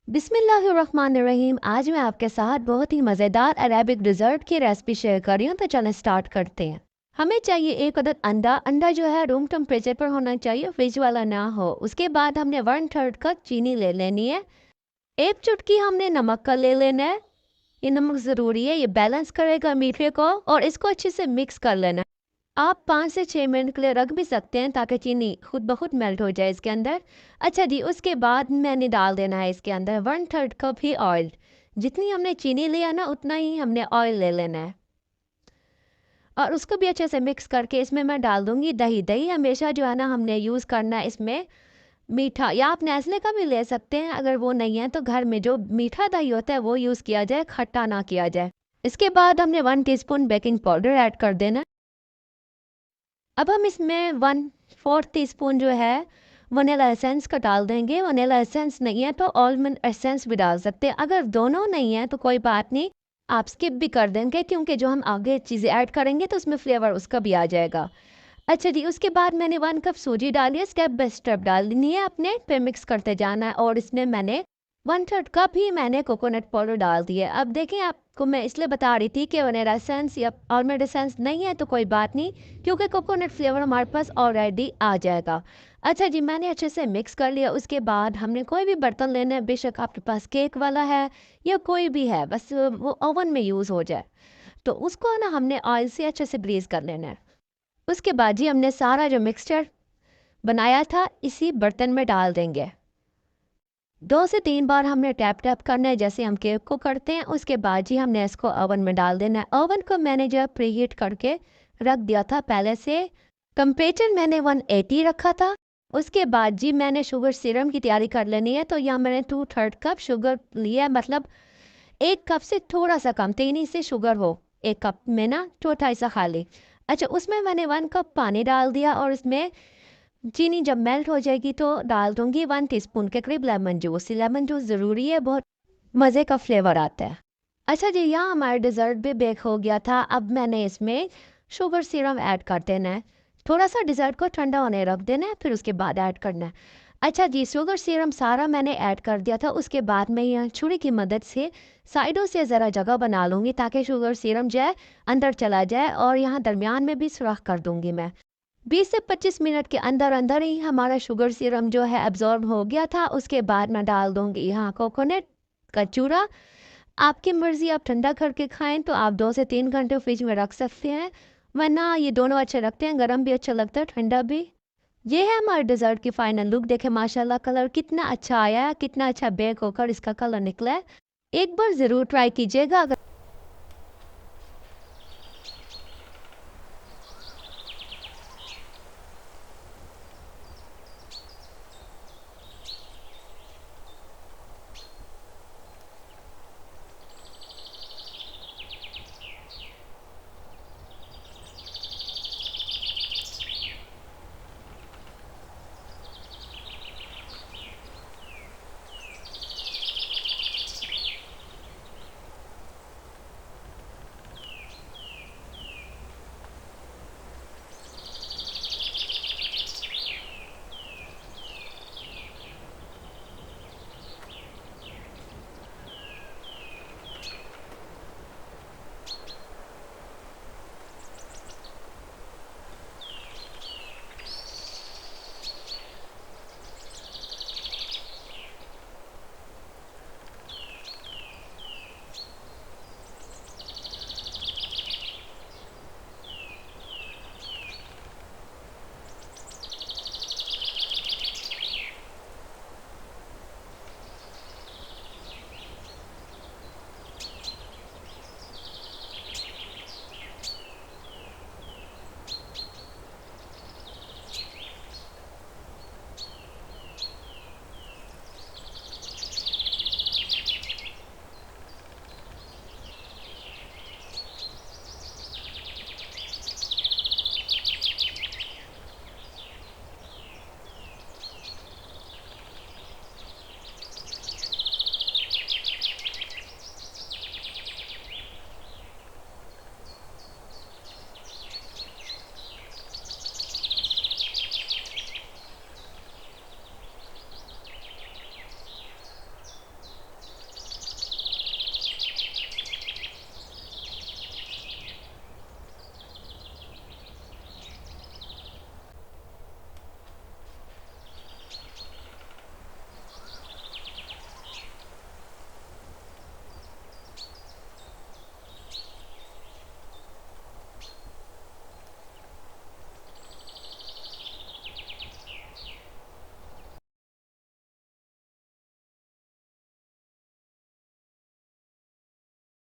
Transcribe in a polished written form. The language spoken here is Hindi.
बिस्मिल्लाहिर्रहमानिर्रहीम। आज मैं आपके साथ बहुत ही मज़ेदार अरेबिक डिज़र्ट की रेसिपी शेयर कर रही हूँ। तो चलें स्टार्ट करते हैं। हमें चाहिए एक अदद अंडा। अंडा जो है रूम टेम्परेचर पर होना चाहिए, फ्रिज वाला ना हो। उसके बाद हमने 1/3 कप चीनी ले लेनी है। एक चुटकी हमने नमक का ले लेना है। ये नमक ज़रूरी है, ये बैलेंस करेगा मीठे को। और इसको अच्छे से मिक्स कर लेना है। आप 5 से 6 मिनट के लिए रख भी सकते हैं ताकि चीनी खुद ब खुद मेल्ट हो जाए इसके अंदर। अच्छा जी, उसके बाद मैंने डाल देना है इसके अंदर 1/3 कप ही ऑयल। जितनी हमने चीनी लिया ना उतना ही हमने ऑयल ले लेना है। और उसको भी अच्छे से मिक्स करके इसमें मैं डाल दूंगी दही। दही हमेशा जो है ना हमने यूज़ करना है इसमें मीठा, या आप नेस्ले का भी ले सकते हैं। अगर वो नहीं है तो घर में जो मीठा दही होता है वो यूज़ किया जाए, खट्टा ना किया जाए। इसके बाद हमने 1 टीस्पून बेकिंग पाउडर ऐड कर देना। अब हम इसमें 1/4 टीस्पून जो है वनीला एसेंस का डाल देंगे। वनीला एसेंस नहीं है तो आलमंड एसेंस भी डाल सकते हैं। अगर दोनों नहीं है तो कोई बात नहीं, आप स्किप भी कर देंगे क्योंकि जो हम आगे चीज़ें ऐड करेंगे तो उसमें फ्लेवर उसका भी आ जाएगा। अच्छा जी, उसके बाद मैंने 1 कप सूजी डाली है। स्टेप बाय स्टेप डालनी है अपने, फिर मिक्स करते जाना है। और इसमें मैंने 1/3 कप ही मैंने कोकोनट पाउडर डाल दी है। अब देखें, आपको मैं इसलिए बता रही थी कि वनीला एसेंस या आलमंड एसेंस नहीं है तो कोई बात नहीं, क्योंकि कोकोनट फ्लेवर हमारे पास ऑलरेडी आ जाएगा। अच्छा जी, मैंने अच्छे से मिक्स कर लिया। उसके बाद हमने कोई भी बर्तन लेना है, बेशक आपके पास केक वाला है या कोई भी है, बस वो ओवन में यूज़ हो जाए। तो उसको ना हमने ऑयल से अच्छे से ब्रीज कर लेना है। उसके बाद जी हमने सारा जो मिक्सचर बनाया था इसी बर्तन में डाल देंगे। 2 से 3 बार हमने टैप टैप करना है जैसे हम केक को करते हैं। उसके बाद जी हमने इसको ओवन में डाल देना है। ओवन को मैंने जो प्री हीट करके रख दिया था पहले से। टेम्परेचर मैंने 180 रखा था। उसके बाद जी मैंने शुगर सिरम की तैयारी कर लेनी है। तो यहाँ मैंने 2/3 कप शुगर लिया है, मतलब 1 कप से थोड़ा सा कम, 3 ही से शुगर हो 1 कप में ना, चौथा हिस्सा खाली। अच्छा, उसमें मैंने 1 कप पानी डाल दिया और इसमें चीनी जब मेल्ट हो जाएगी तो डाल दूंगी 1 टीस्पून के करीब लेमन जूस। लेमन जूस ज़रूरी है, बहुत मज़े का फ्लेवर आता है। अच्छा जी, यहाँ हमारा डिज़र्ट भी बेक हो गया था। अब मैंने इसमें शुगर सिरम ऐड कर देना है। थोड़ा सा डिज़र्ट को ठंडा होने रख देना है, फिर उसके बाद ऐड करना है। अच्छा जी, शुगर सिरम सारा मैंने ऐड कर दिया था। उसके बाद मैं यहाँ छुरी की मदद से साइडों से ज़रा जगह बना लूँगी ताकि शुगर सिरम जो है अंदर चला जाए, और यहाँ दरमियान में भी सुराख कर दूँगी मैं। 20 से 25 मिनट के अंदर अंदर ही हमारा शुगर सिरम जो है एब्जॉर्ब हो गया था। उसके बाद मैं डाल दूंगी यहाँ कोकोनट का चूरा। आपकी मर्ज़ी, आप ठंडा करके खाएं तो आप 2 से 3 घंटे फ्रिज में रख सकते हैं, वरना ये दोनों अच्छे लगते हैं, गर्म भी अच्छा लगता है, ठंडा भी। ये है हमारे डिज़र्ट की फाइनल लुक। देखें माशाल्लाह कलर कितना अच्छा आया है, कितना अच्छा बेक होकर इसका कलर निकला है। एक बार ज़रूर ट्राई कीजिएगा। अगर